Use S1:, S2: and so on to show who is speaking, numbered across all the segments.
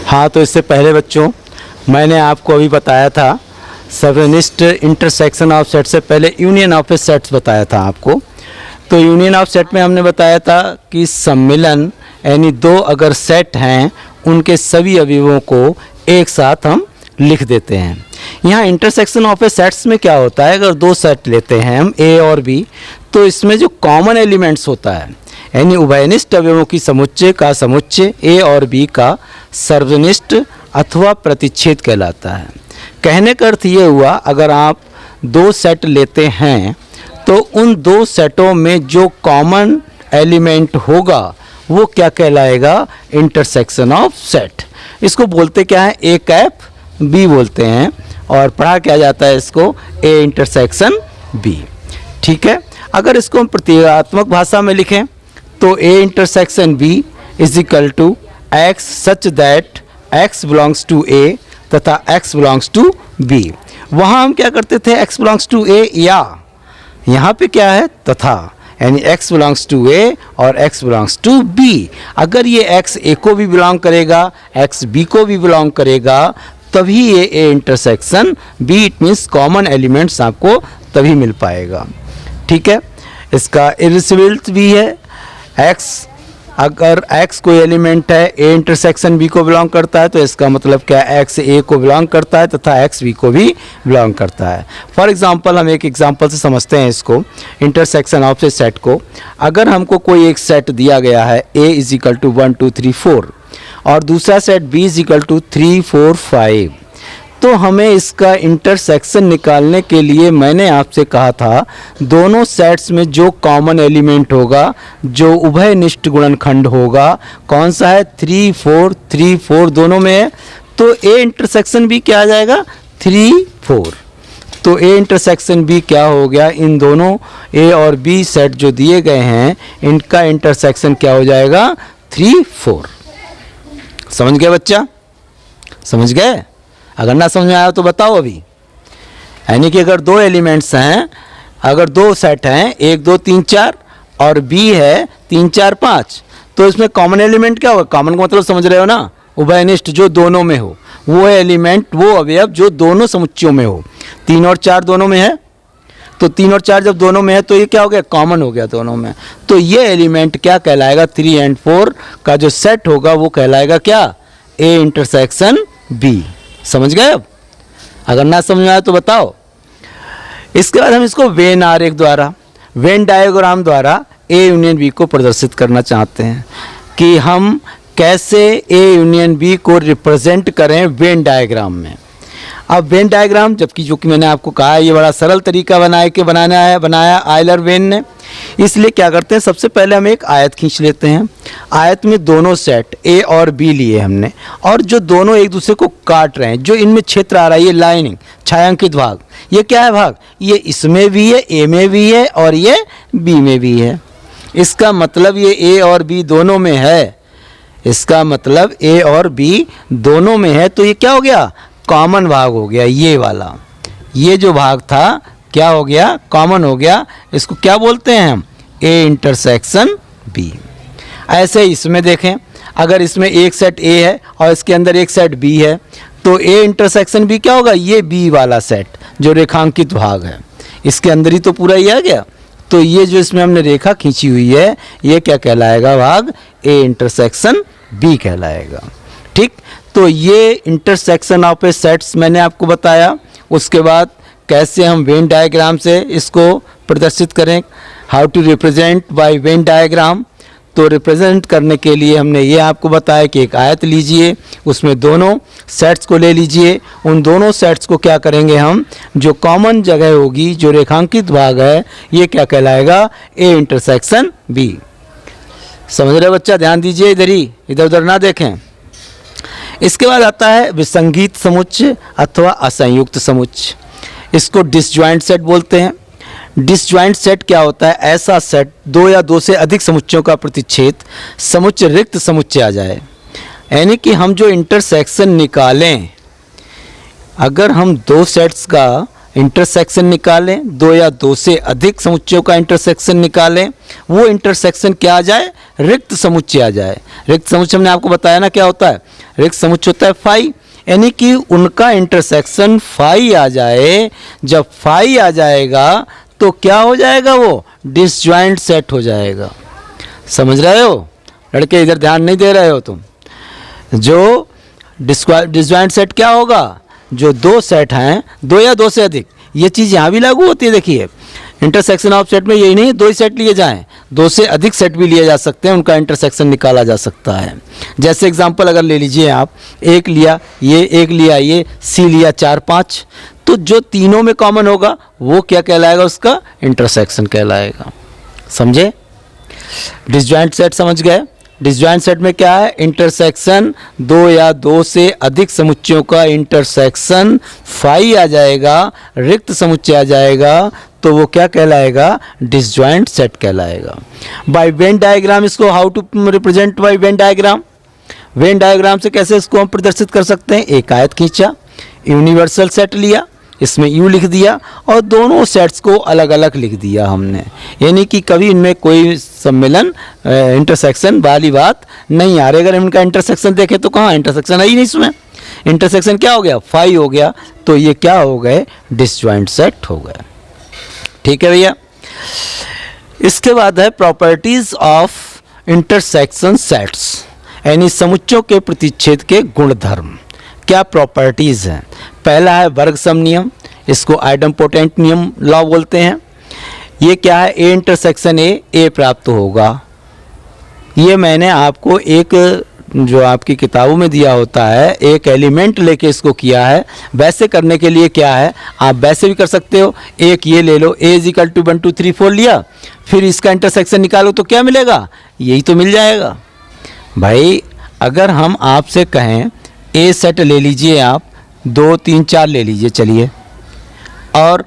S1: हाँ, तो इससे पहले बच्चों मैंने आपको अभी बताया था सर्वनिष्ठ इंटरसेक्शन ऑफ सेट से पहले यूनियन ऑफ सेट्स बताया था आपको। तो यूनियन ऑफ सेट में हमने बताया था कि सम्मिलन यानी दो अगर सेट हैं उनके सभी अवयवों को एक साथ हम लिख देते हैं। यहाँ इंटरसेक्शन ऑफ ए सेट्स में क्या होता है, अगर दो सेट लेते हैं हम ए और बी तो इसमें जो कॉमन एलिमेंट्स होता है यानी उभयनिष्ठ अवयवों की समुच्चय का समुच्चय ए और बी का सर्वनिष्ठ अथवा प्रतिच्छेद कहलाता है। कहने का अर्थ ये हुआ अगर आप दो सेट लेते हैं तो उन दो सेटों में जो कॉमन एलिमेंट होगा वो क्या कहलाएगा, इंटरसेक्शन ऑफ सेट। इसको बोलते क्या है, ए कैप बी बोलते हैं और पढ़ा क्या जाता है इसको ए इंटरसेक्शन बी। ठीक है, अगर इसको हम प्रतीकात्मक भाषा में लिखें तो A intersection B is equal to X such that X belongs to A तथा एक्स बिलोंग्स टू बी। वहाँ हम क्या करते थे, एक्स बिलोंग्स टू ए, या यहाँ पे क्या है तथा, यानी x बिलोंग्स टू a और x बिलोंग्स टू b। अगर ये x a को भी बिलोंग करेगा x b को भी बिलोंग करेगा तभी ये a intersection b, it means common elements आपको तभी मिल पाएगा। ठीक है, इसका इरिवर्सिबल भी है x, अगर x कोई एलिमेंट है a इंटरसेक्शन b को बिलोंग करता है तो इसका मतलब क्या x a को बिलोंग करता है तथा x b को भी बिलोंग करता है। फॉर एग्जांपल हम एक एग्जांपल से समझते हैं इसको, इंटरसेक्शन ऑफ ए सेट को। अगर हमको कोई एक सेट दिया गया है a इज इक्वल टू 1 2 3 4 और दूसरा set b is equal to 3 4 5, तो हमें इसका इंटरसेक्शन निकालने के लिए मैंने आपसे कहा था दोनों सेट्स में जो कॉमन एलिमेंट होगा, जो उभयनिष्ठ गुणनखंड होगा, कौन सा है 3 4 3 4 दोनों में है, तो ए इंटरसेक्शन बी क्या आ जाएगा 3 4। तो ए इंटरसेक्शन बी क्या हो गया, इन दोनों ए और बी सेट जो दिए गए हैं इनका इंटरसेक्शन क्या हो जाएगा 3 4। समझ गए बच्चा, समझ गए? अगर ना समझ में आया तो बताओ अभी। यानी कि अगर दो एलिमेंट्स हैं, अगर दो सेट हैं 1 2 3 4 और बी है 3 4 5, तो इसमें कॉमन एलिमेंट क्या होगा, कॉमन का मतलब समझ रहे हो ना, उभयनिष्ठ जो दोनों में हो, वो एलिमेंट वो अवयव जो दोनों समुच्चयों में हो। 3 और 4 दोनों में है तो 3 और 4 जब दोनों में है तो ये क्या हो गया, कॉमन हो गया दोनों में। तो ये एलिमेंट क्या कहलाएगा, 3 और 4 का जो सेट होगा वो कहलाएगा क्या, ए इंटरसेक्शन बी। समझ गए? अब अगर ना समझ में आया तो बताओ। इसके बाद हम इसको वेन आरेख द्वारा, वेन डायग्राम द्वारा ए यूनियन बी को प्रदर्शित करना चाहते हैं कि हम कैसे ए यूनियन बी को रिप्रेजेंट करें वेन डायग्राम में। अब वेन डायग्राम, जबकि जो कि मैंने आपको कहा है ये बड़ा सरल तरीका बनाया आयलर वेन ने, इसलिए क्या करते हैं सबसे पहले हम एक आयत खींच लेते हैं। आयत में दोनों सेट ए और बी लिए हमने और जो दोनों एक दूसरे को काट रहे हैं, जो इनमें क्षेत्र आ रहा है ये लाइनिंग छायांकित भाग, ये क्या है भाग, ये इसमें भी है, ए में भी है और ये बी में भी है। इसका मतलब ये ए और बी दोनों में है, इसका मतलब ए और बी दोनों में है, तो ये क्या हो गया, कॉमन भाग हो गया। ये वाला, ये जो भाग था क्या हो गया, कॉमन हो गया। इसको क्या बोलते हैं हम, ए इंटरसेक्शन बी। ऐसे इसमें देखें, अगर इसमें एक सेट ए है और इसके अंदर एक सेट बी है तो ए इंटरसेक्शन बी क्या होगा, ये बी वाला सेट जो रेखांकित भाग है, इसके अंदर ही तो पूरा ये आ गया। तो ये जो इसमें हमने रेखा खींची हुई है ये क्या कहलाएगा, भाग ए इंटरसेक्शन बी कहलाएगा। ठीक, तो ये इंटरसेक्शन ऑफ ए सेट्स मैंने आपको बताया। उसके बाद कैसे हम वेन डायग्राम से इसको प्रदर्शित करें, how to represent by Venn diagram. तो रिप्रेजेंट करने के लिए हमने ये आपको बताया कि एक आयत लीजिए, उसमें दोनों सेट्स को ले लीजिए, उन दोनों सेट्स को क्या करेंगे हम, जो कॉमन जगह होगी, जो रेखांकित भाग है, ये क्या कहलाएगा, ए इंटरसेक्शन बी। समझ रहे बच्चा, ध्यान दीजिए इधर ही, इधर उधर ना देखें। इसके बाद आता है विसंगीत समुच्चय अथवा असंयुक्त समुच्चय, इसको डिसजॉइंट सेट बोलते हैं। डिसजॉइंट सेट क्या होता है, ऐसा सेट दो या दो से अधिक समुच्चयों का प्रतिच्छेद समुच्चय रिक्त समुच्चय आ जाए। यानी कि हम जो इंटरसेक्शन निकालें, अगर हम दो सेट्स का इंटरसेक्शन निकालें, दो या दो से अधिक समुच्चयों का इंटरसेक्शन निकालें, वो इंटरसेक्शन क्या आ जाए, रिक्त समुच्चय आ जाए। रिक्त समुच्चय हमने आपको बताया ना क्या होता है, रिक्त समुच्चय होता है फाई, यानी कि उनका इंटरसेक्शन फाई आ जाए। जब फाई आ जाएगा तो क्या हो जाएगा, वो डिसजॉइंट सेट हो जाएगा। समझ रहे हो लड़के, इधर ध्यान नहीं दे रहे हो तुम। जो डिसजॉइंट सेट क्या होगा, जो दो सेट हैं, दो या दो से अधिक, ये चीज़ यहाँ भी लागू होती है। देखिए इंटरसेक्शन ऑफ सेट में यही नहीं दो ही सेट लिए जाएं, दो से अधिक सेट भी लिए जा सकते हैं, उनका इंटरसेक्शन निकाला जा सकता है। जैसे एग्जांपल अगर ले लीजिए आप, एक लिया ये, सी लिया 4 5, तो जो तीनों में कॉमन होगा वो क्या कहलाएगा, उसका इंटरसेक्शन कहलाएगा। समझे? डिसजॉइंट सेट समझ गए? डिसजॉइंट सेट में क्या है, इंटरसेक्शन दो या दो से अधिक समुच्चयों का इंटरसेक्शन फाई आ जाएगा, रिक्त समुच्चय आ जाएगा, तो वो क्या कहलाएगा, डिसजॉइंट सेट कहलाएगा। बाय वेन डायग्राम इसको how to represent by Venn diagram, Venn diagram से कैसे इसको हम प्रदर्शित कर सकते हैं। एक आयत खींचा, यूनिवर्सल सेट लिया, इसमें यू लिख दिया और दोनों सेट्स को अलग अलग लिख दिया हमने, यानी कि कभी इनमें कोई सम्मेलन इंटरसेक्शन वाली बात नहीं आ रही। अगर इनका इंटरसेक्शन देखें तो कहाँ इंटरसेक्शन है ही नहीं, इसमें इंटरसेक्शन क्या हो गया, फाई हो गया, तो ये क्या हो गए, डिसजॉइंट सेट हो गए। ठीक है भैया। इसके बाद है प्रॉपर्टीज ऑफ इंटरसेक्शन सेट्स, यानी समुच्चयों के प्रतिच्छेद के गुणधर्म। क्या प्रॉपर्टीज हैं? पहला है वर्ग सम नियम, इसको आइडम्पोटेंट नियम लॉ बोलते हैं। ये क्या है, ए इंटरसेक्शन ए प्राप्त होगा। ये मैंने आपको एक जो आपकी किताबों में दिया होता है, एक एलिमेंट लेके इसको किया है। वैसे करने के लिए क्या है, आप वैसे भी कर सकते हो, एक ये ले लो, ए इज इक्वल टू 1 2 3 4 लिया, फिर इसका इंटरसेक्शन निकालो तो क्या मिलेगा, यही तो मिल जाएगा। भाई अगर हम आपसे कहें ए सेट ले लीजिए, आप 2 3 4 ले लीजिए चलिए, और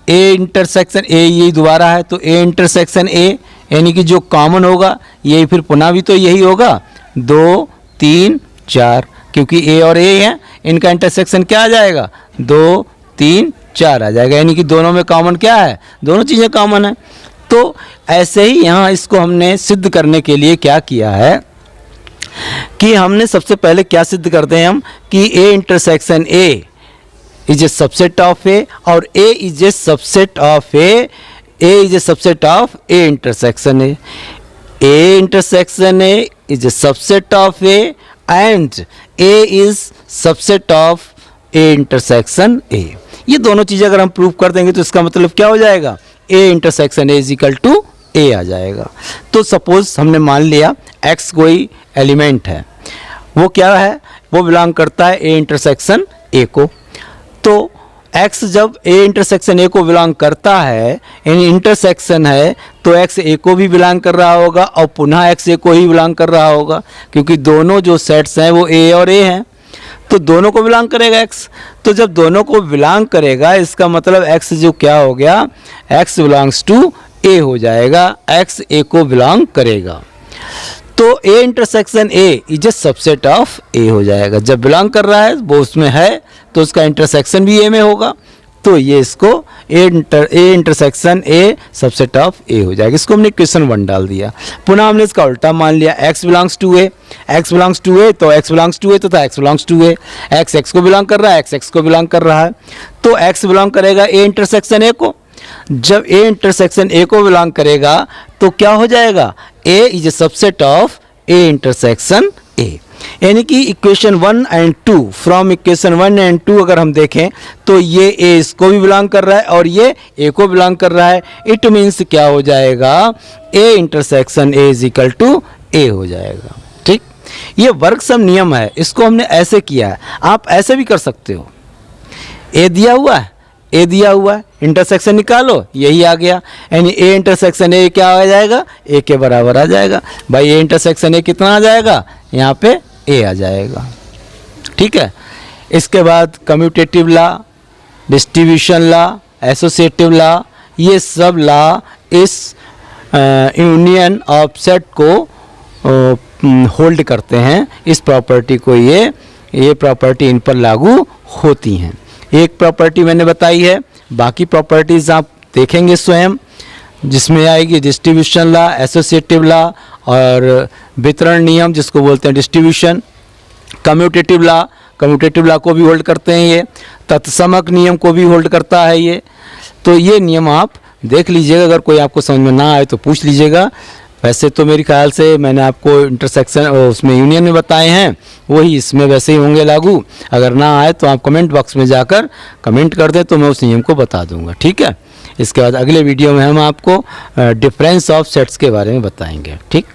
S1: ए इंटरसेक्शन ए यही दोबारा है, तो ए इंटरसेक्शन ए यानी कि जो कॉमन होगा यही, फिर पुनः भी तो यही होगा 2 3 4, क्योंकि ए और ए हैं, इनका इंटरसेक्शन क्या आ जाएगा, 2 3 4 आ जाएगा, यानी कि दोनों में कॉमन क्या है, दोनों चीज़ें कॉमन है। तो ऐसे ही यहाँ इसको हमने सिद्ध करने के लिए क्या किया है कि हमने सबसे पहले क्या सिद्ध करते हैं हम, कि A intersection A is a subset of A, और A is a subset of A is a subset of A intersection A intersection A is a subset of A, and A is subset of A intersection A. ये दोनों चीज़ें अगर हम prove कर देंगे तो इसका मतलब क्या हो जाएगा, A intersection A is equal to A आ जाएगा। तो सपोज हमने मान लिया x कोई एलिमेंट है, वो क्या है, वो बिलोंग करता है ए इंटरसेक्शन ए को। तो x जब ए इंटरसेक्शन ए को बिलोंग करता है, यानी इंटरसेक्शन है, तो x ए को भी बिलोंग कर रहा होगा और पुनः x ए को ही बिलोंग कर रहा होगा, क्योंकि दोनों जो सेट्स हैं वो ए और ए हैं, तो दोनों को बिलोंग करेगा x। तो जब दोनों को बिलोंग करेगा, इसका मतलब x जो क्या हो गया, x बिलोंग्स टू ए हो जाएगा, x ए को बिलोंग करेगा। तो A intersection A is a subset of A हो जाएगा। जब बिलोंग कर रहा है वो उसमें है, तो उसका इंटरसेक्शन भी ए में होगा, तो ये इसको A intersection A subset of A हो जाएगा। इसको हमने क्वेश्चन 1 डाल दिया। पुनः हमने इसका उल्टा मान लिया, x belongs to A, x belongs to A, तो x बिलोंग्स टू ए तो x belongs to A, x को बिलोंग कर रहा है, x को बिलोंग कर रहा है, तो x बिलोंग करेगा ए इंटरसेक्शन ए को। जब ए इंटरसेक्शन ए को बिलोंग करेगा तो क्या हो जाएगा, A is a subset of A intersection A, यानी कि equation 1 and 2, from equation 1 and 2 अगर हम देखें तो ये ए इसको भी बिलोंग कर रहा है और ये ए को बिलोंग कर रहा है। इट मीन्स क्या हो जाएगा, A intersection A is equal to A हो जाएगा। ठीक, ये वर्ग सम नियम है, इसको हमने ऐसे किया है, आप ऐसे भी कर सकते हो। ए दिया हुआ है, ए दिया हुआ है, इंटरसेक्शन निकालो, यही आ गया, यानी ए इंटरसेक्शन ए क्या आ जाएगा, ए के बराबर आ जाएगा। भाई ए इंटरसेक्शन ए कितना आ जाएगा, यहाँ पे ए आ जाएगा। ठीक है, इसके बाद commutative law, distribution law, associative law, ये सब लॉ इस यूनियन ऑफ सेट को होल्ड करते हैं, इस प्रॉपर्टी को, ये प्रॉपर्टी इन पर लागू होती हैं। एक प्रॉपर्टी मैंने बताई है बाकी प्रॉपर्टीज़ आप देखेंगे स्वयं, जिसमें आएगी डिस्ट्रीब्यूशन लॉ, एसोसिएटिव लॉ और वितरण नियम जिसको बोलते हैं डिस्ट्रीब्यूशन, कम्यूटेटिव लॉ को भी होल्ड करते हैं ये, तत्समक नियम को भी होल्ड करता है ये। तो ये नियम आप देख लीजिएगा, अगर कोई आपको समझ में ना आए तो पूछ लीजिएगा। वैसे तो मेरे ख्याल से मैंने आपको इंटरसेक्शन उसमें यूनियन में बताए हैं, वही इसमें वैसे ही होंगे लागू। अगर ना आए तो आप कमेंट बॉक्स में जाकर कमेंट कर दें तो मैं उस नियम को बता दूंगा, ठीक है। इसके बाद अगले वीडियो में हम आपको डिफरेंस ऑफ सेट्स के बारे में बताएंगे, ठीक।